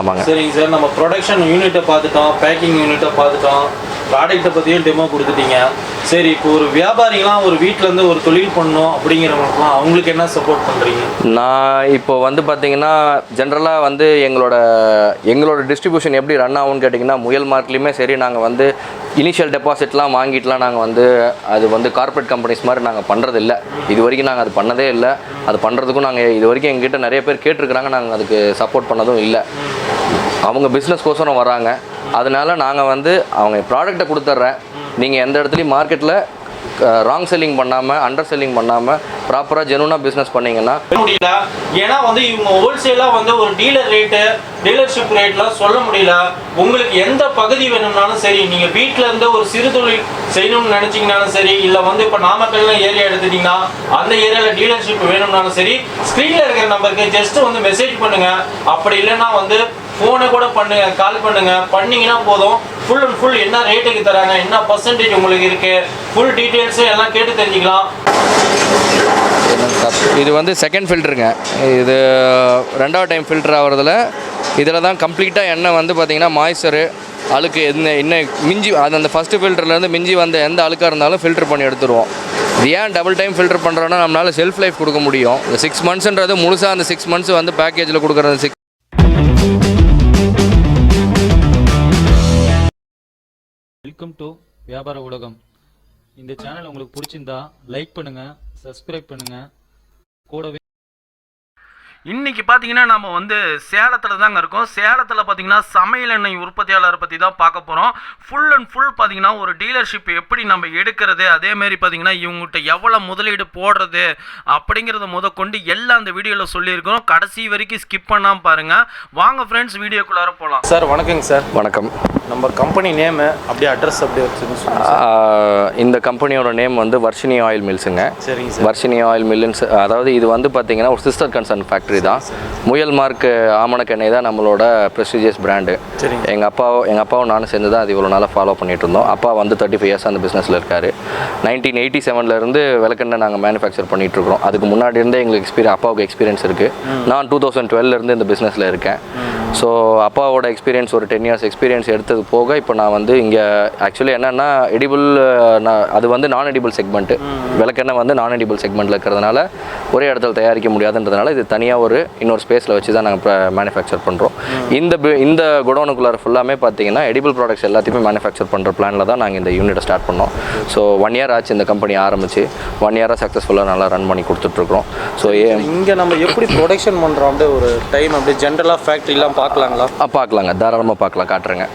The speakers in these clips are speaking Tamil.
ஆமாங்க. சரிங்க சார், நம்ம ப்ரொடக்ஷன் யூனிட்டை பார்த்துட்டோம், பேக்கிங் யூனிட்டை பார்த்துட்டோம், ப்ராடக்ட்டை பற்றியும் டெமோ கொடுத்துட்டீங்க. சரி, இப்போ ஒரு வியாபாரிகளாம் ஒரு வீட்டிலேருந்து ஒரு தொழில் பண்ணணும் அப்படிங்கிறவங்களுக்குலாம் அவங்களுக்கு என்ன சப்போர்ட் பண்ணுறீங்க? நான் இப்போ வந்து பார்த்தீங்கன்னா ஜென்ரலாக வந்து எங்களோட டிஸ்ட்ரிபியூஷன் எப்படி ரன் ஆகும்னு கேட்டிங்கன்னா, முயல் மார்க்லேயுமே சரி, நாங்கள் வந்து இனிஷியல் டெபாசிட்லாம் வாங்கிட்டுலாம் நாங்கள் வந்து அது வந்து கார்ப்பரேட் கம்பெனிஸ் மாதிரி நாங்கள் பண்ணுறது இல்லை. இது வரைக்கும் நாங்கள் அது பண்ணதே இல்லை. அது பண்ணுறதுக்கும் நாங்கள் இது வரைக்கும் எங்ககிட்ட நிறைய பேர் கேட்டிருக்கிறாங்க. நாங்கள் அதுக்கு சப்போர்ட் பண்ணதும் இல்லை. அவங்க பிஸ்னஸ்க்கோசரம் வராங்க. அதனால நாங்கள் வந்து அவங்க ப்ராடக்ட்டை கொடுத்துட்றேன், நீங்கள் எந்த இடத்துலையும் மார்க்கெட்டில் ராங் செல்லிங் பண்ணாமல், அண்டர் செல்லிங் பண்ணாமல் ப்ராப்பராக ஜெனுவனாக பிஸ்னஸ் பண்ணிங்கன்னா முடியல. ஏன்னா வந்து இவங்க ஹோல்சேலாக வந்து ஒரு டீலர்ஷிப் ரேட்லாம் சொல்ல முடியல. உங்களுக்கு எந்த பகுதி வேணும்னாலும் சரி, நீங்கள் வீட்டில் இருந்து ஒரு சிறு தொழில் செய்யணும்னு நினச்சிங்கனாலும் சரி, இல்லை வந்து இப்போ நாமக்கல்ல ஏரியா எடுத்துட்டிங்கன்னா அந்த ஏரியாவில் டீலர்ஷிப் வேணும்னாலும் சரி, ஸ்க்ரீனில் இருக்கிற நம்பருக்கு ஜஸ்ட் வந்து மெசேஜ் பண்ணுங்கள். அப்படி இல்லைன்னா வந்து ஃபோனை கூட பண்ணுங்க, கால் பண்ணுங்க. பண்ணிங்கன்னா போதும், ஃபுல் அண்ட் ஃபுல் என்ன ரேட்டுக்கு தராங்க, என்ன பர்சன்டேஜ் உங்களுக்கு இருக்குது, ஃபுல் டீட்டெயில்ஸு எல்லாம் கேட்டு தெரிஞ்சுக்கலாம். இது வந்து செகண்ட் ஃபில்டருங்க. இது ரெண்டாவது டைம் ஃபில்டர் ஆகிறதுல இதில் தான் கம்ப்ளீட்டாக எண்ணெய் வந்து பார்த்திங்கன்னா மாய்ஸ்சரு அழுக்கு என்ன மிஞ்சி அது அந்த ஃபஸ்ட்டு ஃபில்டர்லேருந்து மிஞ்சி வந்த எந்த அழுக்காக இருந்தாலும் ஃபில்டர் பண்ணி எடுத்துருவோம். இது ஏன் டபுள் டைம் ஃபில்டர் பண்ணுறோன்னா, நம்மளால் செல்ஃப் லைஃப் கொடுக்க முடியும். இந்த 6 monthsன்றது முழுசாக அந்த 6 months வந்து பேக்கேஜில் கொடுக்குறது. வெல்கம் டு வியாபார உலகம். இந்த சேனல் உங்களுக்கு பிடிச்சிருந்தா லைக் பண்ணுங்க, சப்ஸ்கிரைப் பண்ணுங்க. கூடவே இன்றைக்கி பார்த்தீங்கன்னா நம்ம வந்து சேலத்தில் தாங்க இருக்கோம். சேலத்தில் பார்த்தீங்கன்னா சமையல் எண்ணெய் உற்பத்தியாளரை பற்றி தான் பார்க்க போகிறோம். ஃபுல் அண்ட் ஃபுல் பார்த்தீங்கன்னா ஒரு டீலர்ஷிப் எப்படி நம்ம எடுக்கிறது, அதேமாரி பார்த்தீங்கன்னா இவங்ககிட்ட எவ்வளோ முதலீடு போடுறது அப்படிங்கிறத முதற்கொண்டு எல்லாம் அந்த வீடியோவில் சொல்லியிருக்கோம். கடைசி வரைக்கும் ஸ்கிப் பண்ணாமல் பாருங்கள். வாங்க ஃப்ரெண்ட்ஸ், வீடியோக்குள்ளார போகலாம். சார் வணக்கங்க சார். வணக்கம். நம்ம கம்பெனி நேமு அப்படியே அட்ரஸ் அப்படியே வச்சுன்னு இந்த கம்பெனியோட நேம் வந்து வர்ஷினி ஆயில் மில்ஸுங்க. சரிங்க சார். வர்ஷினி ஆயில் மில்லுன்னு அதாவது இது வந்து பார்த்திங்கன்னா ஒரு சிஸ்டர் கன்சர்ன் ஃபேக்ட்ரி தான். முயல் மார்க் ஆமணக்கு எண்ணெய் தான் நம்மளோட ப்ரெஸ்டீஜியஸ் பிராண்டு. எங்கள் அப்பாவும் நானும் சேர்ந்து தான் அது இவ்வளோ நாளாக ஃபாலோ பண்ணிட்டு இருந்தோம். அப்பா வந்து 35 years அந்த பிஸ்னஸில் இருக்கார். 1987 வெளக்கெண்ணெய் நாங்கள் மேனுஃபேக்சர் பண்ணிகிட்ருக்குறோம். அதுக்கு முன்னாடி இருந்தே எங்களுக்கு அப்பாவுக்கு எக்ஸ்பீரியன்ஸ் இருக்குது. நான் 2012 இந்த பிஸ்னஸில் இருக்கேன். ஸோ அப்பாவோட எக்ஸ்பீரியன்ஸ் ஒரு 10 years எக்ஸ்பீரியன்ஸ் எடுத்தது போக இப்போ நான் வந்து இங்கே ஆக்சுவலி என்னென்னா எடிபிள், அது வந்து நான் எடிபிள் செக்மெண்ட்டு. விளக்கெண்ணெய் வந்து நான் எடிபிள் செக்மெண்ட்டில் இருக்கிறதுனால ஒரே இடத்துல தயாரிக்க முடியாதுன்றதுனால இது தனியாக இன்னொரு ஸ்பேஸில் வச்சு தான் நாங்கள் மேனுஃபேக்சர் பண்ணுறோம். இந்த குடோனுக்குள்ளார ஃபுல்லாமே பார்த்தீங்கன்னா எடிபிள் ப்ராடக்ட்ஸ் எல்லாத்தையுமே மேனுஃபேக்சர் பண்ணுற பிளானில் தான் நாங்கள் இந்த யூனிட்டை ஸ்டார்ட் பண்ணோம். ஸோ 1 year ஆச்சு இந்த கம்பெனி ஆரம்பித்து. 1 year சக்ஸஸ்ஃபுல்லாக நல்லா ரன் பண்ணி கொடுத்துட்ருக்குறோம். ஸோ இங்கே நம்ம எப்படி ப்ரொடக்ஷன் பண்ணுறோம் அப்படியே ஒரு டைம் அப்படியே ஜென்ரலாக ஃபேக்ட்ரிலாம் பார்க்கலாங்களா? பார்க்கலாங்க, தாராளமாக பார்க்கலாம், காட்டுறேங்க.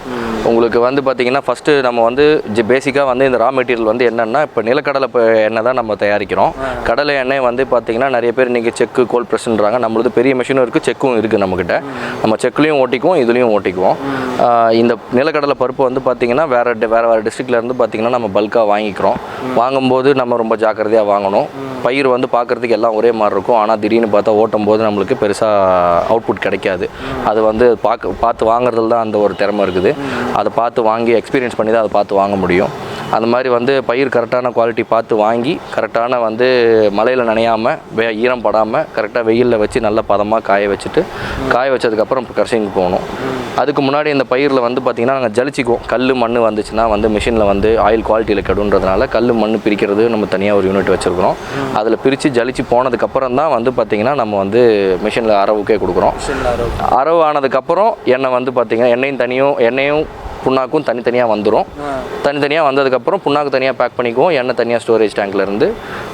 உங்களுக்கு வந்து பார்த்திங்கன்னா ஃபஸ்ட்டு நம்ம வந்து பேசிக்காக வந்து இந்த ரா மெட்டீரியல் வந்து என்னென்னா, இப்போ நிலக்கடலை எண்ணெய் தான் நம்ம தயாரிக்கிறோம். கடலை எண்ணெய் வந்து பார்த்திங்கன்னா நிறைய பேர் இன்றைக்கி செக்கு கோல்ட் ப்ரெஸ்ன்றாங்க. நம்மளது பெரிய மிஷினும் இருக்குது, செக்கும் இருக்குது நம்மக்கிட்ட. நம்ம செக்குலேயும் ஓட்டிக்குவோம், இதுலேயும் ஓட்டிக்குவோம். இந்த நிலக்கடலை பருப்பு வந்து பார்த்திங்கன்னா வேறு டிஸ்ட்ரிக்ட்லேருந்து பார்த்திங்கன்னா நம்ம பல்காக வாங்கிக்கிறோம். வாங்கும்போது நம்ம ரொம்ப ஜாக்கிரதையாக வாங்கணும். பயிர் வந்து பார்க்குறதுக்கு எல்லாம் ஒரே மாதிரி இருக்கும். ஆனால் திடீர்னு பார்த்தா ஓட்டும் போது நம்மளுக்கு பெருசாக அவுட்புட் கிடைக்காது. அது வந்து பார்த்து வாங்குறதுல தான் அந்த ஒரு திறமை இருக்குது. அதை பார்த்து வாங்கி எக்ஸ்பீரியன்ஸ் பண்ணி தான் அதை பார்த்து வாங்க முடியும். அந்த மாதிரி வந்து பயிர் கரெக்டான குவாலிட்டி பார்த்து வாங்கி, கரெக்டான வந்து மழையில் நனையாமல், ஈரம் படாமல் கரெக்டாக வெயிலில் வச்சு நல்ல பதமாக காய வச்சதுக்கப்புறம் கர்ஷிங்க்கு போகணும். அதுக்கு முன்னாடி இந்த பயிரில் வந்து பார்த்திங்கன்னா நாங்கள் ஜலிச்சிக்குவோம். கல் மண் வந்துச்சுன்னா வந்து மிஷினில் வந்து ஆயில் குவாலிட்டியில் கெடுன்றதுனால கல் மண் பிரிக்கிறது நம்ம தனியாக ஒரு யூனிட் வச்சுருக்கிறோம். அதில் பிரித்து ஜலிச்சு போனதுக்கப்புறம் தான் வந்து பார்த்திங்கன்னா நம்ம வந்து மிஷினில் அரவுக்கே கொடுக்குறோம். அரவு ஆனதுக்கப்புறம் எண்ணெய் வந்து பார்த்திங்கன்னா எண்ணெயும் புண்ணாக்கும் தனித்தனியாக வந்துடும். தனித்தனியாக வந்ததுக்கப்புறம் புண்ணாக்கு தனியாக பேக் பண்ணிக்குவோம். எண்ணெய் தனியாக ஸ்டோரேஜ் டேங்க்லேருந்து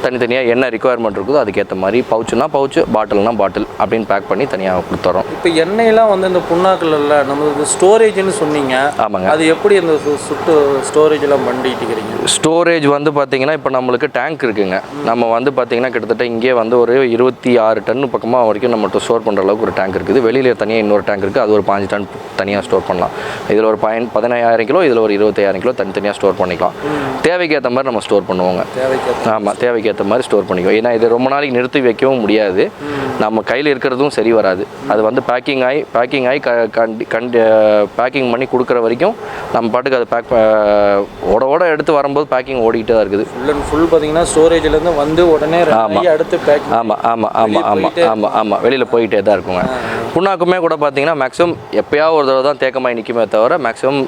தனித்தனியாக என்ன ரிக்குவயர்மெண்ட் இருக்குதோ அதுக்கேற்ற மாதிரி பவுச்சுனா பவுச்சு, பாட்டில்னா பாட்டில் அப்படின்னு பேக் பண்ணி தனியாக கொடுத்துறோம். இப்போ எண்ணெயெல்லாம் வந்து இந்த புண்ணாக்கில் நம்ம ஸ்டோரேஜ்னு சொன்னீங்க. ஆமாங்க. அது எப்படி இந்த ஸ்டோரேஜெலாம் பண்ணிட்டுக்கிறீங்க? ஸ்டோரேஜ் வந்து பார்த்திங்கன்னா இப்போ நம்மளுக்கு டேங்க் இருக்குங்க. நம்ம வந்து பார்த்திங்கன்னா கிட்டத்தட்ட இங்கே வந்து ஒரு 26 டன் பக்கமாக வரைக்கும் நம்மகிட்ட ஸ்டோர் பண்ணுற அளவுக்கு ஒரு டேங்க் இருக்குது. வெளியில் தனியாக இன்னொரு டேங்க் இருக்குது. அது ஒரு 5 டன் தனியாக ஸ்டோர் பண்ணலாம். இதில் ஒரு 15,000 கிலோ, இதில் ஒரு 25,000 கிலோ தனித்தனியாக ஸ்டோர் பண்ணிக்கலாம். தேவைக்கு ஏற்ற மாதிரி நம்ம ஸ்டோர் பண்ணுவோங்க. ஆமாம், தேவைக்கு ஏற்ற மாதிரி ஸ்டோர் பண்ணிக்குவோம். ஏன்னா இது ரொம்ப நாளைக்கு நிறுத்தி வைக்கவும் முடியாது, நம்ம கையில் இருக்கிறதும் சரி வராது. அது வந்து பேக்கிங் ஆகி பேக்கிங் பண்ணி கொடுக்குற வரைக்கும் நம்ம பாட்டுக்கு அது ஓட எடுத்து வரும்போது பேக்கிங் ஓடிக்கிட்டே தான் இருக்குது. ஃபுல் அண்ட் ஃபுல் பார்த்தீங்கன்னா ஸ்டோரேஜ்லேருந்து வந்து உடனே அடுத்து பேக்கிங். ஆமாம் வெளியில் போயிட்டே தான் இருக்குங்க. புண்ணாக்குமே கூட பார்த்தீங்கன்னா மேக்ஸிமம் எப்போயாவது ஒரு தடவை தான் தேக்கமாய் நிற்குமே தவிர, மேக்ஸிமம்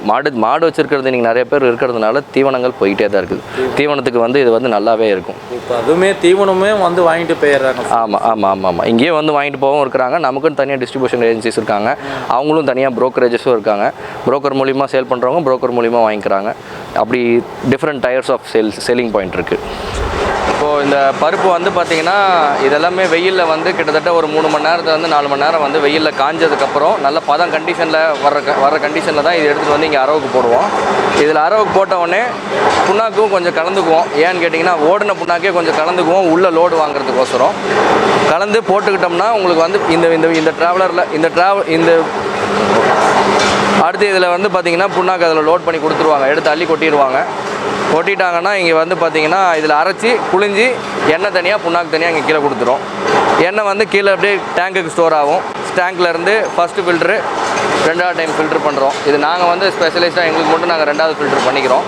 மாடு வச்சுருக்கிறது நீங்கள் நிறைய பேர் இருக்கிறதுனால தீவனங்கள் போயிட்டே தான் இருக்குது. தீவனத்துக்கு வந்து இது வந்து நல்லாவே இருக்கும். இப்போ அதுவுமே தீவனமே வந்து வாங்கிட்டு போயிடுறாங்க. ஆமாம் இங்கேயே வந்து வாங்கிட்டு போகவும் இருக்கிறாங்க. நமக்குன்னு தனியாக டிஸ்ட்ரிபியூஷன் ஏஜென்சிஸ் இருக்காங்க, அவங்களும் தனியாக ப்ரோக்கரேஜஸும் இருக்காங்க. ப்ரோக்கர் மூலிமா சேல் பண்ணுறவங்க ப்ரோக்கர் மூலிமா வாங்கிக்கிறாங்க. அப்படி different tiers of selling point இருக்குது. இப்போது இந்த பருப்பு வந்து பார்த்திங்கன்னா இதெல்லாமே வெயிலில் வந்து கிட்டத்தட்ட ஒரு 3 மணி நேரத்துலேருந்து 4 மணி நேரம் வந்து வெயிலில் காஞ்சதுக்கப்புறம் நல்ல பதம் கண்டிஷனில் வர கண்டிஷனில் தான் இது எடுத்துகிட்டு வந்து இங்கே அரவுக்கு போடுவோம். இதில் அரவுக்கு போட்டவுடனே புண்ணாக்கும் கொஞ்சம் கலந்துக்குவோம். ஏன்னு கேட்டிங்கன்னா ஓடின புண்ணாக்கே கொஞ்சம் கலந்துக்குவோம், உள்ளே லோடு வாங்குறதுக்கோசரம். கலந்து போட்டுக்கிட்டோம்னா உங்களுக்கு வந்து இந்த ட்ராவலரில் இந்த அடுத்து இதில் வந்து பார்த்திங்கன்னா புண்ணாக்கு அதில் லோட் பண்ணி கொடுத்துருவாங்க, எடுத்து அள்ளி கொட்டிட்டாங்கன்னா இங்கே வந்து பார்த்திங்கன்னா இதில் அரைச்சி புழிஞ்சி எண்ணெய் தனியாக புண்ணாக்கு தனியாக இங்கே கீழே கொடுத்துரும். எண்ணெய் வந்து கீழே அப்படியே டேங்குக்கு ஸ்டோர் ஆகும். டேங்க்லேருந்து ஃபஸ்ட்டு ஃபில்ட்ரு, 2வது டைம் ஃபில்ட்ரு பண்ணுறோம். இது நாங்கள் வந்து ஸ்பெஷலிஸ்ட்டாக எங்களுக்கு மட்டும் நாங்கள் 2வது ஃபில்ட்ரு பண்ணிக்கிறோம்.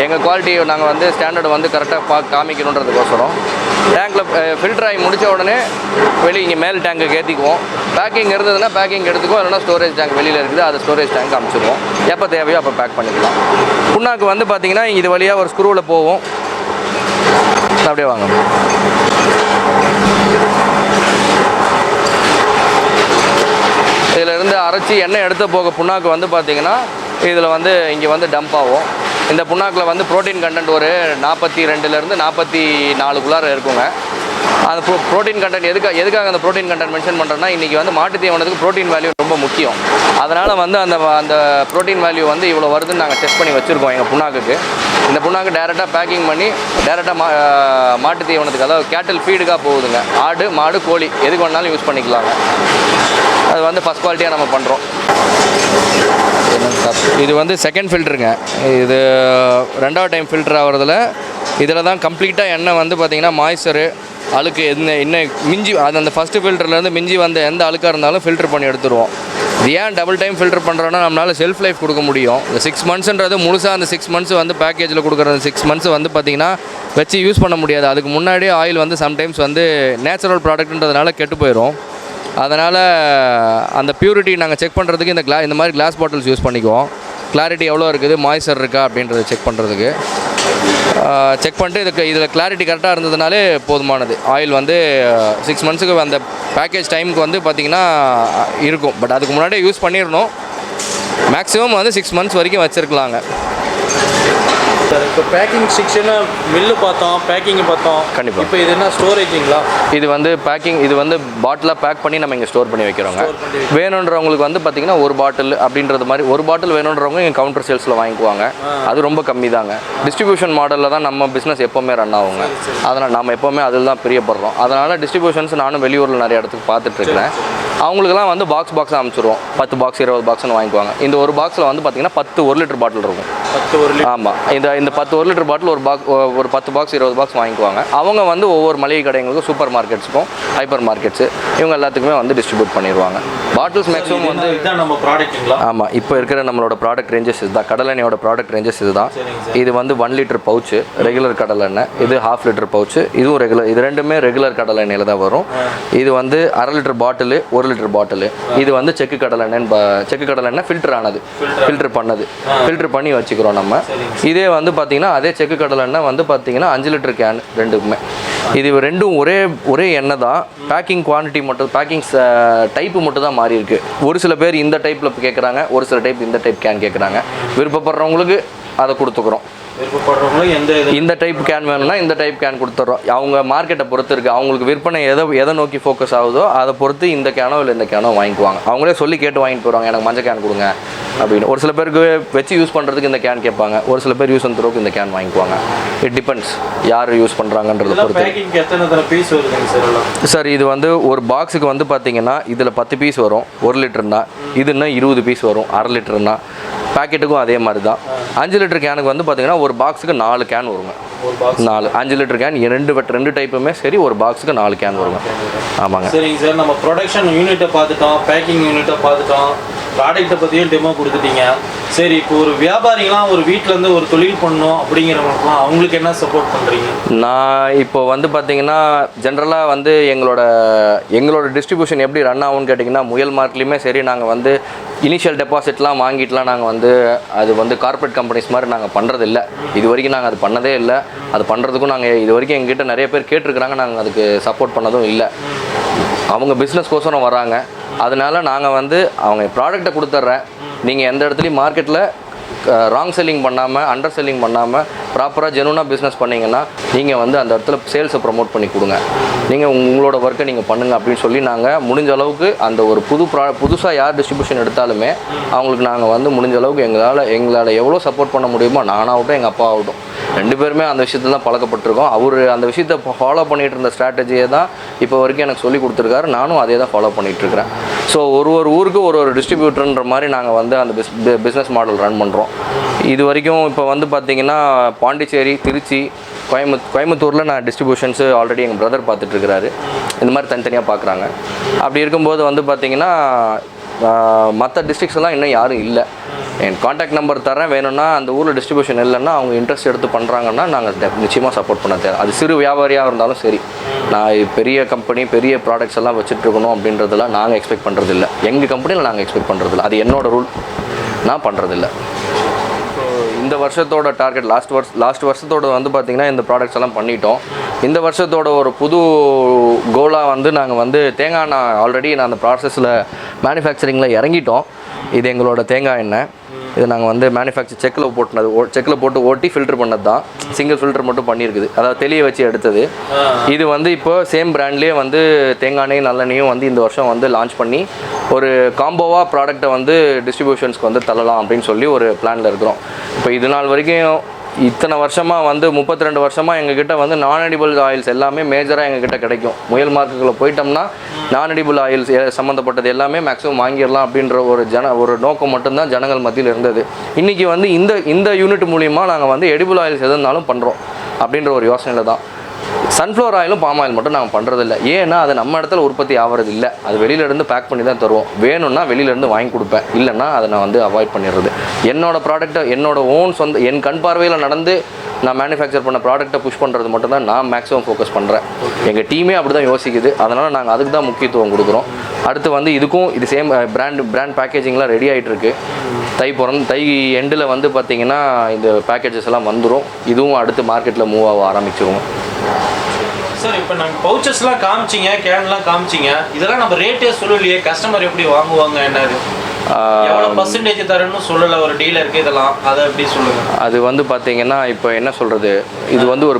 எங்கள் குவாலிட்டி நாங்கள் வந்து ஸ்டாண்டர்டு வந்து கரெக்டாக காமிக்கணுன்றதுக்கோசரம் டேங்கில் ஃபில்டர் ஆகி முடித்த உடனே வெளியே இங்கே மேல் டேங்க்கு ஏற்றிக்குவோம். பேக்கிங் இருந்ததுன்னா பேக்கிங் எடுத்துக்குவோம், இல்லைனா ஸ்டோரேஜ் டேங்க் வெளியில் இருக்குது, அதை ஸ்டோரேஜ் டேங்க் அனுப்பிச்சிடுவோம். எப்போ தேவையோ அப்போ பேக் பண்ணிக்கலாம். புண்ணாக்கு வந்து பார்த்திங்கன்னா இது வழியாக ஒரு ஸ்க்ரூவில் போவோம். அப்படியே வாங்க. இதிலிருந்து அரைச்சி எண்ணெய் எடுத்து போக புண்ணாக்கு வந்து பார்த்திங்கன்னா இதில் வந்து இங்கே வந்து டம்ப் ஆகும். இந்த புண்ணாக்கில் வந்து ப்ரோட்டீன் கண்டென்ட் ஒரு 42லேருந்து 44 இருக்குங்க. அந்த ப்ரோட்டீன் கண்டென்ட் எதுக்காக அந்த ப்ரோட்டீன் கண்டென்ட் மென்ஷன் பண்ணுறேன்னா, இன்றைக்கி வந்து மாட்டு தீவனத்துக்கு ப்ரோட்டீன் வேல்யூ ரொம்ப முக்கியம். அதனால் வந்து அந்த ப்ரோட்டீன் வேல்யூ வந்து இவ்வளோ வருதுன்னு நாங்கள் டெஸ்ட் பண்ணி வச்சுருக்கோம் எங்கள் புண்ணாக்குக்கு. இந்த புண்ணாக்கு டேரெக்டாக பேக்கிங் பண்ணி டேரெக்டாக மாட்டு தீவனத்துக்கு, அதாவது கேட்டில் ஃபீடுக்காக போகுதுங்க. ஆடு, மாடு, கோழி எதுக்கு வேணாலும் யூஸ் பண்ணிக்கலாங்க. அது வந்து ஃபஸ்ட் குவாலிட்டியாக நம்ம பண்ணுறோம். இது வந்து செகண்ட் ஃபில்ட்ருங்க. இது 2வது டைம் ஃபில்டர் ஆகிறதுல இதில் தான் கம்ப்ளீட்டாக எண்ணெய் வந்து பார்த்திங்கன்னா மாய்ஸ்சரு, அழுக்கு என்ன மிஞ்சி அது அந்த ஃபஸ்ட்டு ஃபில்டர்லேருந்து மிஞ்சி வந்த எந்த அழுக்காக இருந்தாலும் ஃபில்டர் பண்ணி எடுத்துருவோம். இது ஏன் டபுள் டைம் ஃபில்டர் பண்ணுறோன்னா, நம்மளால் செல்ஃப் லைஃப் கொடுக்க முடியும். இந்த 6 மந்த்ஸ்ன்றது முழுசாக அந்த 6 மந்த்ஸ் வந்து பேக்கேஜில் கொடுக்குற அந்த 6 மந்த்ஸ் வந்து பார்த்திங்கன்னா வச்சு யூஸ் பண்ண முடியாது. அதுக்கு முன்னாடியே ஆயில் வந்து சம்டைம்ஸ் வந்து நேச்சுரல் ப்ராடக்ட்ன்றதுனால கெட்டு போயிடும். அதனால் அந்த பியூரிட்டி நாங்கள் செக் பண்ணுறதுக்கு இந்த மாதிரி கிளாஸ் பாட்டில்ஸ் யூஸ் பண்ணிக்குவோம். கிளாரிட்டி எவ்வளோ இருக்குது, மாய்ஸ்சர் இருக்கா அப்படின்றத செக் பண்ணுறதுக்கு. செக் பண்ணிட்டு இதில் கிளாரிட்டி கரெக்டாக இருந்ததுனாலே போதுமானது. ஆயில் வந்து 6 மந்த்ஸுக்கு அந்த பேக்கேஜ் டைமுக்கு வந்து பார்த்திங்கன்னா இருக்கும். பட் அதுக்கு முன்னாடியே யூஸ் பண்ணிடணும். மேக்ஸிமம் வந்து 6 மந்த்ஸ் வரைக்கும் வச்சுருக்கலாங்க. சார் இப்போ பேக்கிங் செக்ஷனை மில்லு பார்த்தோம், பேக்கிங் பார்த்தோம். கண்டிப்பாக. இப்போ இது என்ன ஸ்டோரேஜிங்களா? இது வந்து பேக்கிங், இது வந்து பாட்டிலாக பேக் பண்ணி நம்ம இங்கே ஸ்டோர் பண்ணி வைக்கிறோங்க. வேணுன்றவங்களுக்கு வந்து பார்த்திங்கன்னா ஒரு பாட்டில் அப்படின்றது மாதிரி ஒரு பாட்டில் வேணுன்றவங்க இங்கே கவுண்டர் சேல்ஸில் வாங்கிக்குவாங்க. அது ரொம்ப கம்மி தாங்க. டிஸ்ட்ரிபியூஷன் மாடலில் தான் நம்ம பிஸ்னஸ் எப்போவுமே ரன் ஆகுங்க. அதனால் நம்ம எப்போவுமே அதில் தான் பிரியப்படுறோம். அதனால் டிஸ்ட்ரிபியூஷன்ஸ் நானும் வெளியூரில் நிறைய இடத்துக்கு பார்த்துட்ருக்கிறேன். அவங்களுக்குலாம் வந்து பாக்ஸாக அனுப்பிச்சிடுவோம். 10 பாக்ஸ் 20 பாக்ஸ்னு வாங்கிக்குவாங்க. இந்த ஒரு பாக்ஸில் வந்து பார்த்திங்கன்னா 10 1 லிட்டர் பாட்டில் இருக்கும். 10 1 லிட்டர். ஆமாம். இந்த 10 1 லிட்டர் பாட்டில் ஒரு 10 பாக்ஸ் 20 பாக்ஸ் வாங்கிக்குவாங்க. அவங்க வந்து ஒவ்வொரு மளிகை கடைகளுக்கும், சூப்பர் மார்க்கெட்ஸுக்கும், ஹைப்பர் மார்க்கெட்ஸு இவங்க எல்லாத்துக்குமே வந்து டிஸ்ட்ரிபியூட் பண்ணிடுவாங்க. பாட்டில்ஸ் மேக்ஸிமம் வந்து இதுதான் நம்ம ப்ராடக்ட்டுங்களா? ஆமாம். இப்போ இருக்கிற நம்மளோட ப்ராடக்ட் ரேஞ்சஸ் இதுதான். கடலெண்ணெயோட ப்ராடக்ட் ரேஞ்சஸ் இதுதான். இது வந்து 1 லிட்டர் பவுச்சு ரெகுலர் கடலெண்ணெய், இது 1/2 லிட்டர் பவுச்சு, இதுவும் ரெகுலர். இது ரெண்டுமே ரெகுலர் கடலெண்ணெயில் தான் வரும். இது வந்து 1/2 லிட்டர் பாட்டிலு, 1 லிட்டர் பாட்டிலு. இது வந்து செக்கு கடலெண்ணெய் ஃபில்டர் ஆனது, ஃபில்டர் பண்ணது, ஃபில்டர் பண்ணி வச்சுக்கிறோம் நம்ம. இதே வந்து பார்த்திங்கன்னா அதே செக்கு கடலெண்ணெய் வந்து பார்த்திங்கன்னா 5 லிட்டர் கேன் ரெண்டுக்குமே. இது ரெண்டும் ஒரே எண்ணெய் தான். பேக்கிங் குவான்டிட்டி மட்டும், பேக்கிங் டைப்பு மட்டும் தான் மாறி இருக்குது. ஒரு சில பேர் இந்த டைப்பில் கேட்குறாங்க, ஒரு சில டைப் இந்த டைப் கேன் கேட்குறாங்க. விருப்பப்படுறவங்களுக்கு அதை கொடுத்துக்குறோம். இந்த டைப் கேன் வேணும்னா இந்த டைப் கேன் கொடுத்துட்றோம். அவங்க மார்க்கெட்டை பொறுத்து இருக்குது. அவங்களுக்கு விற்பனை எதை நோக்கி ஃபோக்கஸ் ஆகுதோ அதை பொறுத்து இந்த கேனோ இல்லை இந்த கேனோ வாங்கிக்குவாங்க. அவங்களே சொல்லி கேட்டு வாங்கிட்டு போகிறாங்க, எனக்கு மஞ்சள் கேன் கொடுங்க அப்படின்னு. ஒரு சில பேருக்கு வச்சு யூஸ் பண்ணுறதுக்கு இந்த கேன் கேட்பாங்க. ஒரு சில பேர் யூஸ் பண்ணுறதுக்கு இந்த கேன் வாங்கிக்குவாங்க. இட் டிபெண்ட்ஸ் யார் யூஸ் பண்ணுறாங்கன்றது பொறுத்து. சார் இது வந்து ஒரு பாக்ஸுக்கு வந்து பார்த்திங்கன்னா இதில் 10 பீஸ் வரும் 1 லிட்டர்னா. இதுன்னா 20 பீஸ் வரும் 1/2 லிட்டர்னா. பேக்கெட்டுக்கும் அதே மாதிரி தான். 5 லிட்டர் கேனுக்கு வந்து பார்த்தீங்கன்னா ஒரு பாக்ஸுக்கு 4 கேன் வருங்க. 4 5 லிட்டர் கேன் ரெண்டு டைப்புமே சரி, ஒரு பாக்ஸுக்கு 4 கேன் வருங்க. ஆமாங்க. சரிங்க சார், நம்ம ப்ரொடக்ஷன் யூனிட்டை பார்த்துட்டோம், பேக்கிங் யூனிட்டை பார்த்துட்டோம், ப்ராடக்ட்டை பற்றியும் டெமோ கொடுத்துட்டீங்க. சரி, இப்போ ஒரு வியாபாரிகளாம் ஒரு வீட்டிலேருந்து ஒரு தொழில் பண்ணணும் அப்படிங்கிறவங்களுக்குலாம் அவங்களுக்கு என்ன சப்போர்ட் பண்ணுறீங்க? நான் இப்போ வந்து பார்த்தீங்கன்னா ஜென்ரலாக வந்து எங்களோட டிஸ்ட்ரிபியூஷன் எப்படி ரன் ஆகும்னு கேட்டிங்கன்னா, முயல் மார்க்லேயுமே சரி, நாங்கள் வந்து இனிஷியல் டெபாசிட்லாம் வாங்கிட்டுலாம் நாங்கள் வந்து அது வந்து கார்ப்பரேட் கம்பெனிஸ் மாதிரி நாங்கள் பண்ணுறதில்ல. இது வரைக்கும் நாங்கள் அது பண்ணதே இல்லை. அது பண்ணுறதுக்கும் நாங்கள் இது வரைக்கும் எங்ககிட்ட நிறைய பேர் கேட்டிருக்கிறாங்க, நாங்கள் அதுக்கு சப்போர்ட் பண்ணதும் இல்லை. அவங்க பிஸ்னஸ்க்கோசரம் வராங்க. அதனால நாங்கள் வந்து அவங்க ப்ராடக்டை கொடுத்துட்றேன், நீங்கள் எந்த இடத்துலையும் மார்க்கெட்டில் ராங் செல்லிங் பண்ணாமல், அண்டர் செல்லிங் பண்ணாமல் ப்ராப்பராக ஜெனுவனாக பிஸ்னஸ் பண்ணிங்கன்னா நீங்கள் வந்து அந்த இடத்துல சேல்ஸை ப்ரமோட் பண்ணி கொடுங்க, நீங்கள் உங்களோட ஒர்க்கை நீங்கள் பண்ணுங்கள் அப்படின்னு சொல்லி நாங்கள் முடிஞ்ச அளவுக்கு அந்த ஒரு புதுசாக யார் டிஸ்ட்ரிபியூஷன் எடுத்தாலுமே அவங்களுக்கு நாங்கள் வந்து முடிஞ்ச அளவுக்கு எங்களால் எவ்வளோ சப்போர்ட் பண்ண முடியுமோ, நானாகட்டும் எங்கள் அப்பா ஆகட்டும் 2 பேருமே அந்த விஷயத்தில் தான் பழக்கப்பட்டிருக்கோம். அவர் அந்த விஷயத்தை ஃபாலோ பண்ணிகிட்டு இருந்த ஸ்ட்ராட்டஜியை தான் இப்போ வரைக்கும் எனக்கு சொல்லி கொடுத்துருக்காரு. நானும் அதே தான் ஃபாலோ பண்ணிகிட்ருக்கிறேன். ஸோ ஒரு ஊருக்கு ஒரு டிஸ்ட்ரிபியூட்டர்ன்ற மாதிரி நாங்கள் வந்து அந்த பிஸ்னஸ் மாடல் ரன் பண்ணுறோம். இது வரைக்கும் இப்போ வந்து பார்த்திங்கன்னா பாண்டிச்சேரி, திருச்சி, கோயம்புத்தூரில் நான் டிஸ்ட்ரிபியூஷன்ஸு ஆல்ரெடி எங்கள் பிரதர் பார்த்துட்ருக்கிறாரு. இந்த மாதிரி தனித்தனியாக பார்க்குறாங்க. அப்படி இருக்கும்போது வந்து பார்த்திங்கன்னா மற்ற டிஸ்ட்ரிக்ஸ் எல்லாம் இன்னும் யாரும் இல்லை. என் காண்டாக்ட் நம்பர் தரேன், வேணும்னா அந்த ஊரில் டிஸ்ட்ரிபியூஷன் இல்லைன்னா அவங்க இன்ட்ரெஸ்ட் எடுத்து பண்ணுறாங்கன்னா நாங்கள் நிச்சயமாக சப்போர்ட் பண்ண தேவை. அது சிறு வியாபாரியாக இருந்தாலும் சரி. நான் பெரிய கம்பெனி, பெரிய ப்ராடக்ட்ஸ் எல்லாம் வச்சுட்ருக்கணும் அப்படின்றதெல்லாம் நாங்கள் எக்ஸ்பெக்ட் பண்ணுறதில்ல. எங்கள் கம்பெனியில் நாங்கள் எக்ஸ்பெக்ட் பண்ணுறதில்ல. அது என்னோட ரூல், நான் பண்ணுறதில்ல. இந்த வருஷத்தோட டார்கெட் லாஸ்ட் வருஷத்தோட வந்து பார்த்திங்கன்னா இந்த ப்ராடக்ட்ஸ் எல்லாம் பண்ணிட்டோம். இந்த வருஷத்தோட ஒரு புது கோலாக வந்து நாங்கள் வந்து தேங்காய் எண்ணெய் ஆல்ரெடி நான் அந்த ப்ராசஸில் மேனுஃபேக்சரிங்கில் இறங்கிட்டோம். இது எங்களோட தேங்காய் எண்ணெய். இது நாங்கள் வந்து மேனுஃபேக்சர் செக்கில் போட்டு ஓட்டி ஃபில்டர் பண்ணது தான். சிங்கிள் ஃபில்டர் மட்டும் பண்ணியிருக்குது, அதாவது தெளிய வச்சு எடுத்தது. இது வந்து இப்போ சேம் பிராண்ட்லேயே வந்து தேங்காய் எண்ணெயும் நல்லெண்ணையும் வந்து இந்த வருஷம் வந்து லான்ச் பண்ணி ஒரு காம்போவாக ப்ராடக்டை வந்து டிஸ்ட்ரிபியூஷன்ஸ்க்கு வந்து தள்ளலாம் அப்படின்னு சொல்லி ஒரு பிளானில் இருக்கிறோம். இப்போ இது நாள் வரைக்கும் இத்தனை வருஷமாக வந்து 32 வருஷமாக எங்ககிட்ட வந்து நான் எடிபிள் ஆயில்ஸ் எல்லாமே மேஜராக எங்ககிட்ட கிடைக்கும். முயல் மார்க்குகளை போயிட்டோம்னா நான் எடிபிள் ஆயில்ஸ் சம்மந்தப்பட்டது எல்லாமே மேக்ஸிமம் வாங்கிடலாம் அப்படின்ற ஒரு நோக்கம் மட்டும்தான் ஜனங்கள் மத்தியில் இருந்தது. இன்றைக்கி வந்து இந்த யூனிட் மூலிமா நாங்கள் வந்து எடிபிள் ஆயில்ஸ் எதுனாலும் பண்ணுறோம் அப்படின்ற ஒரு யோசனையில் தான். சன்ஃப்ளவர் ஆயிலும் பாம் ஆயில் மட்டும் நாங்கள் பண்ணுறதில்ல. ஏன்னா அது நம்ம இடத்துல உற்பத்தி ஆகிறது இல்லை. அது வெளியிலேருந்து பேக் பண்ணி தான் தருவோம். வேணும்னா வெளியிலேருந்து வாங்கி கொடுப்பேன், இல்லைன்னா அதை நான் வந்து அவாய்ட் பண்ணிடுறது. என்னோடய ப்ராடக்ட்டை என்னோடய என் கண் பார்வையில் நடந்து நான் மேனுஃபேக்சர் பண்ண ப்ராடக்ட்டை புஷ் பண்ணுறது மட்டும்தான் நான் மேக்ஸிமம் ஃபோக்கஸ் பண்ணுறேன். எங்கள் டீமே அப்படி தான் யோசிக்குது. அதனால் நாங்கள் அதுக்கு தான் முக்கியத்துவம் கொடுக்குறோம். அடுத்து வந்து இதுக்கும் இது சேம் பிராண்ட் பேக்கேஜிங்லாம் ரெடி ஆகிட்டுருக்கு. தை எண்டில் வந்து பார்த்திங்கன்னா இந்த பேக்கேஜஸ் எல்லாம் வந்துடும். இதுவும் அடுத்து மார்க்கெட்டில் மூவ் ஆக ஆரம்பிச்சிருவோம். சார், இப்போ நாங்கள் பவுச்சஸ்லாம் காமிச்சிங்க, கேன்லாம் காமிச்சிங்க, இதெல்லாம் நம்ம ரேட்டே சொல்லலையே, கஸ்டமர் எப்படி வாங்குவாங்க, என்னது எவ்வளோ பர்சன்டேஜ் தரேன்னு சொல்லலை ஒரு டீலருக்கு, இதெல்லாம் அதை எப்படி சொல்லுங்கள். அது வந்து பார்த்தீங்கன்னா இப்போ என்ன சொல்கிறது, இது வந்து ஒரு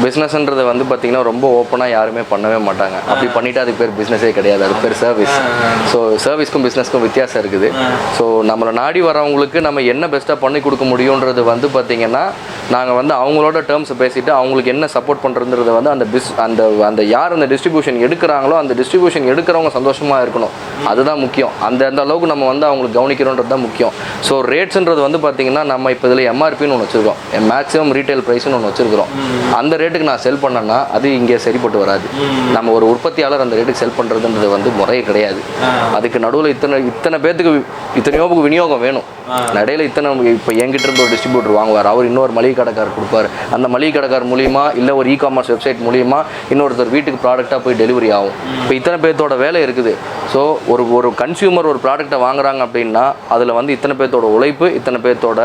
பிஸ்னஸ்ன்றது வந்து பார்த்தீங்கன்னா ரொம்ப ஓப்பனாக யாருமே பண்ணவே மாட்டாங்க. அப்படி பண்ணிவிட்டு அதுக்கு பேர் பிஸ்னஸே கிடையாது, அது பேர் சர்வீஸ். ஸோ சர்வீஸ்க்கும் பிஸ்னஸ்க்கும் வித்தியாசம் இருக்குது. ஸோ நம்மளை நாடி வரவங்களுக்கு நம்ம என்ன பெஸ்ட்டாக பண்ணி கொடுக்க முடியுன்றது வந்து பார்த்திங்கன்னா நாங்கள் வந்து அவங்களோட டேர்ம்ஸை பேசிவிட்டு அவங்களுக்கு என்ன சப்போர்ட் பண்ணுறதுன்றது வந்து அந்த யார் அந்த டிஸ்ட்ரிபியூஷன் எடுக்கிறாங்களோ அந்த டிஸ்ட்ரிபியூஷன் எடுக்கிறவங்க சந்தோஷமாக இருக்கணும். அதுதான் முக்கியம். அந்த அளவுக்கு நம்ம வந்து அவங்களுக்கு கவனிக்கிறோன்றது தான் முக்கியம். ஸோ ரேட்ஸ்ன்றது வந்து பார்த்திங்கன்னா நம்ம இப்போ இதில் எம்ஆர்பின்னு ஒன்று வச்சுருக்கோம், மேக்ஸிமம் ரீட்டைல் ப்ரைஸ்னு ஒன்று வச்சுருக்கிறோம். அந்த ரேட்டுக்கு நான் செல் பண்ணேன்னா அது இங்கே சரிப்பட்டு வராது. நம்ம ஒரு உற்பத்தியாளர் அந்த ரேட்டுக்கு செல் பண்ணுறதுன்றது வந்து முறையே கிடையாது. அதுக்கு நடுவில் இத்தனை பேர்த்துக்கு இத்தனையோ விநியோகம் வேணும். நடையில் இப்போ என்கிட்ட இருந்து ஒரு டிஸ்ட்ரிபியூட்டர் வாங்குவார், அவர் இன்னொரு மளிகை கடைக்காரர் கொடுப்பார். அந்த மளிகை கடைக்காரர் மூலிமா இல்லை ஒரு இ-காமர்ஸ் வெப்சைட் மூலிமா இன்னொருத்தர் வீட்டுக்கு ப்ராடக்டாக போய் டெலிவரி ஆகும். இப்போ இத்தனை பேர்த்தோட வேலை இருக்குது. ஸோ ஒரு கன்சியூமர் ஒரு ப்ராடக்டை வாங்குறாங்க அப்படின்னா அதில் வந்து இத்தனை பேர்த்தோட உழைப்பு, இத்தனை பேர்த்தோட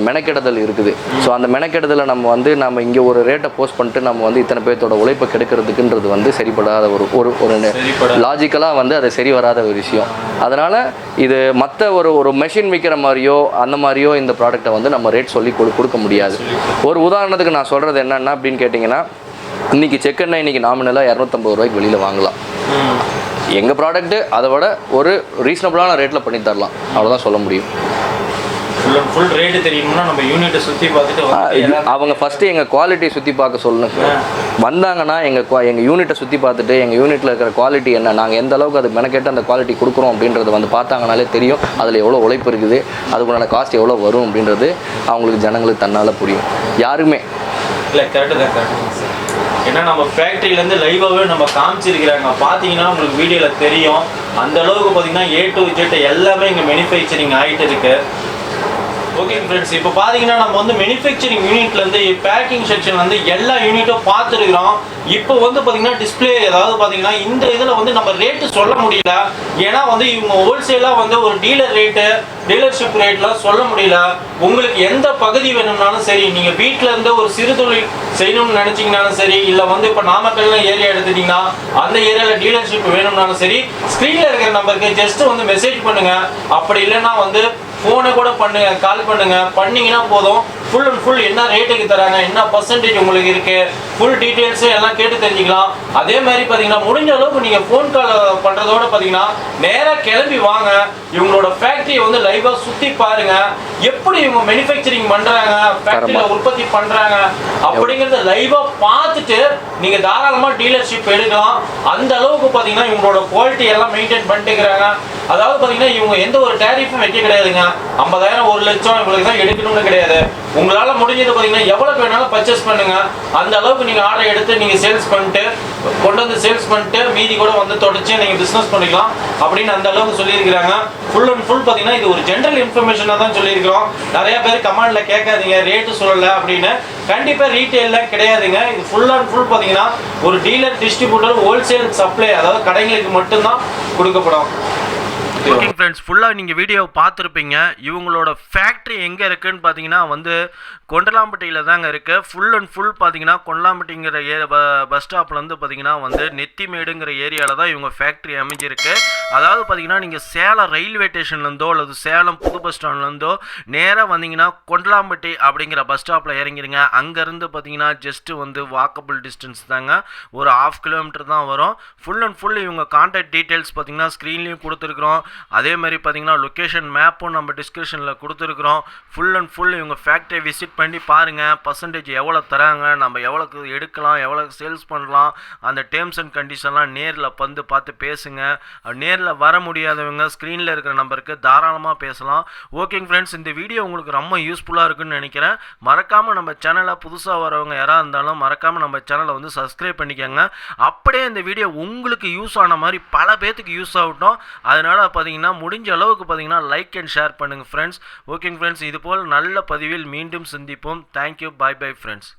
மெனக்கெடுதல் இருக்குது. ஸோ அந்த மெனக்கெடுதலை நம்ம இங்கே ஒரு ரேட்டை போஸ்ட் பண்ணிட்டு நம்ம வந்து இத்தனை பேர்த்தோட உழைப்பை கெடுக்கிறதுக்குன்றது வந்து சரிப்படாத ஒரு லாஜிக்கலாக வந்து அது சரி வராத ஒரு விஷயம். அதனால் இது மற்ற ஒரு மெஷின் விற்கிற மாதிரியோ அந்த மாதிரியோ இந்த ப்ராடக்டை வந்து நம்ம ரேட் சொல்லி கொடுக்க முடியாது. ஒரு உதாரணத்துக்கு நான் சொல்கிறது என்னென்னா அப்படின்னு கேட்டிங்கன்னா, இன்றைக்கி செக்கெண்ணெய் இன்றைக்கி நாமினலாக 250 ரூபாய்க்கு வெளியில் வாங்கலாம். எங்கள் ப்ராடக்ட்டு அதை விட ஒரு ரீசனபிளான ரேட்டில் பண்ணி தரலாம், அவ்வளோதான் சொல்ல முடியும். ஃபுல் ரேட்டு தெரியணும்னா நம்ம யூனிட்டை சுற்றி பார்த்துட்டு அவங்க ஃபஸ்ட்டு எங்கள் குவாலிட்டி சுற்றி பார்க்க சொல்லணும் சார். வந்தாங்கன்னா எங்கள் யூனிட்டை சுற்றி பார்த்துட்டு எங்கள் யூனிட்டில் இருக்கிற குவாலிட்டி என்ன, நாங்கள் எந்த அளவுக்கு அது மெனக்கெட்டு அந்த குவாலிட்டி கொடுக்குறோம் அப்படின்றது வந்து பார்த்தாங்கனாலே தெரியும். அதில் எவ்வளோ உழைப்பு இருக்குது, அதுக்குண்டான காஸ்ட் எவ்வளோ வரும் அப்படின்றது அவங்களுக்கு ஜனங்களுக்கு தன்னால் புரியும். யாருமே இல்லை கரெக்டு தான் சார். ஏன்னா நம்ம ஃபேக்ட்ரியிலேருந்து லைவாகவே நம்ம காமிச்சிருக்கிறாங்க. பார்த்தீங்கன்னா உங்களுக்கு வீடியோவில் தெரியும். அந்த அளவுக்கு பார்த்தீங்கன்னா A to Z எல்லாமே இங்கே மேனுஃபேக்சரிங் ஆகிட்டு இருக்கு. ஓகே ஃப்ரெண்ட்ஸ், இப்போ பார்த்தீங்கன்னா நம்ம வந்து மேனுஃபேக்சரிங் யூனிட்லேருந்து பேக்கிங் செக்ஷன்லேருந்து எல்லா யூனிட்டும் பார்த்துருக்குறோம். இப்போ வந்து பார்த்தீங்கன்னா டிஸ்பிளே ஏதாவது பார்த்தீங்கன்னா இந்த இதில் வந்து நம்ம ரேட்டு சொல்ல முடியல. ஏன்னா வந்து இவங்க ஹோல்சேலாக வந்து ஒரு டீலர் ரேட்டு டீலர்ஷிப் ரேட்லாம் சொல்ல முடியல. உங்களுக்கு எந்த பகுதி வேணும்னாலும் சரி, நீங்கள் வீட்டில் இருந்து ஒரு சிறு தொழில் செய்யணும்னு நினச்சிங்கனாலும் சரி, இல்லை வந்து இப்போ நாமக்கல்லாம் ஏரியா எடுத்துட்டிங்கன்னா அந்த ஏரியாவில் டீலர்ஷிப் வேணும்னாலும் சரி, ஸ்க்ரீனில் இருக்கிற நம்பருக்கு ஜஸ்ட்டு வந்து மெசேஜ் பண்ணுங்கள். அப்படி இல்லைன்னா வந்து ஃபோனை கூட பண்ணுங்க, கால் பண்ணுங்க. பண்ணிங்கன்னா போதும், ஃபுல் அண்ட் ஃபுல் என்ன ரேட்டுக்கு தராங்க, என்ன பர்சன்டேஜ் உங்களுக்கு இருக்கு, ஃபுல் டீட்டெயில்ஸு எல்லாம் கேட்டு தெரிஞ்சுக்கலாம். அதே மாதிரி பார்த்தீங்கன்னா முடிஞ்ச அளவுக்கு நீங்கள் ஃபோன் கால் பண்ணுறதோட பார்த்தீங்கன்னா நேராக கிளம்பி வாங்க. இவங்களோட ஃபேக்ட்ரியை வந்து லைவாக சுற்றி பாருங்க. எப்படி இவங்க மேனுஃபேக்சரிங் பண்ணுறாங்க, ஃபேக்ட்ரியில் உற்பத்தி பண்ணுறாங்க அப்படிங்கிறத லைவாக பார்த்துட்டு நீங்கள் தாராளமாக டீலர்ஷிப் எடுக்கலாம். அந்த அளவுக்கு பார்த்தீங்கன்னா இவங்களோட குவாலிட்டி எல்லாம் மெயின்டைன் பண்ணிட்டு இருக்கிறாங்க. அதாவது பார்த்தீங்கன்னா இவங்க எந்த ஒரு டேரிஃபும் வைக்க கிடையாதுங்க. 50,000 1 லட்சம் இவங்களுக்கு தான் எடுக்கணும்னு கிடையாது. உங்களால் முடிஞ்சது பார்த்தீங்கன்னா எவ்வளோக்கு வேணாலும் பர்ச்சேஸ் பண்ணுங்க. அந்த அளவுக்கு நீங்கள் ஆர்டர் எடுத்து நீங்கள் சேல்ஸ் பண்ணிட்டு கொண்டு வந்து சேல்ஸ் பண்ணிட்டு மீதி கூட வந்து தொடர்ச்சி நீங்கள் பிஸ்னஸ் பண்ணிக்கலாம் அப்படின்னு அந்த அளவுக்கு சொல்லியிருக்கிறாங்க. ஃபுல் அண்ட் ஃபுல் பார்த்தீங்கன்னா இது ஒரு ஜென்ரல் இன்ஃபர்மேஷனாக தான் சொல்லியிருக்கிறோம். நிறைய பேர் கமெண்ட்ல கேட்காதீங்க ரேட்டு சொல்லலை அப்படின்னு. கண்டிப்பாக ரீட்டெயிலில் கிடையாதுங்க. இது ஃபுல் அண்ட் ஃபுல் பார்த்தீங்கன்னா ஒரு டீலர் டிஸ்ட்ரிபியூட்டர் ஹோல்சேல் சப்ளை, அதாவது கடைங்களுக்கு மட்டும்தான் கொடுக்கப்படும். ஓகே ஃப்ரெண்ட்ஸ், ஃபுல்லாக நீங்கள் வீடியோ பார்த்துருப்பீங்க. இவங்களோட ஃபேக்ட்ரி எங்கே இருக்குதுன்னு பார்த்தீங்கன்னா வந்து கொண்டலாம்பட்டியில் தாங்க இருக்குது. ஃபுல் அண்ட் ஃபுல் பார்த்தீங்கன்னா கொண்டலாம்பட்டிங்கிற பஸ் ஸ்டாப்லேருந்து பார்த்தீங்கன்னா வந்து நெத்திமேடுங்கிற ஏரியாவில் தான் இவங்க ஃபேக்ட்ரி அமைஞ்சிருக்கு. அதாவது பார்த்தீங்கன்னா நீங்கள் சேலம் ரயில்வே ஸ்டேஷன்லேருந்தோ அல்லது சேலம் புது பஸ் ஸ்டாண்ட்லேருந்தோ நேராக வந்தீங்கன்னா கொண்டலாம்பட்டி அப்படிங்கிற பஸ் ஸ்டாப்பில் இறங்கிடுங்க. அங்கேருந்து பார்த்தீங்கன்னா ஜஸ்ட்டு வந்து வாக்கபிள் டிஸ்டன்ஸ் தாங்க, ஒரு 1/2 கிலோமீட்டர் தான் வரும். ஃபுல் அண்ட் ஃபுல் இவங்க கான்டாக்ட் டீட்டெயில்ஸ் பார்த்தீங்கன்னா ஸ்க்ரீன்லேயும் கொடுத்துருக்குறோம். அதே மாதிரி பார்த்தீங்கன்னா லொக்கேஷன் மேப்பும் நம்ம டிஸ்கிரிப்ஷனில் கொடுத்துருக்குறோம். ஃபுல் அண்ட் ஃபுல் இவங்க ஃபேக்ட்ரியை விசிட் பண்ணி பாருங்கள். பர்சன்டேஜ் எவ்வளோ தராங்க, நம்ம எவ்வளோக்கு எடுக்கலாம், எவ்வளோ சேல்ஸ் பண்ணலாம், அந்த டேர்ம்ஸ் அண்ட் கண்டிஷன்லாம் நேரில் வந்து பார்த்து பேசுங்க. நேரில் வர முடியாதவங்க ஸ்க்ரீனில் இருக்கிற நம்பருக்கு தாராளமாக பேசலாம். ஓகேங்க ஃப்ரெண்ட்ஸ், இந்த வீடியோ உங்களுக்கு ரொம்ப யூஸ்ஃபுல்லாக இருக்குன்னு நினைக்கிறேன். மறக்காமல் நம்ம சேனலை புதுசாக வரவங்க யாராக இருந்தாலும் மறக்காமல் நம்ம சேனலை வந்து சப்ஸ்கிரைப் பண்ணிக்கோங்க. அப்படியே இந்த வீடியோ உங்களுக்கு யூஸ் ஆன மாதிரி பல பேர்த்துக்கு யூஸ் ஆகட்டும். அதனால் பார்த்தீங்கன்னா முடிஞ்ச அளவுக்கு பார்த்தீங்கன்னா லைக் அண்ட் ஷேர் பண்ணுங்கள் ஃப்ரெண்ட்ஸ். ஓகேங்க ஃப்ரெண்ட்ஸ், இது போல் நல்ல பதிவில் மீண்டும் சந்திப்போம். Thank you, bye bye friends.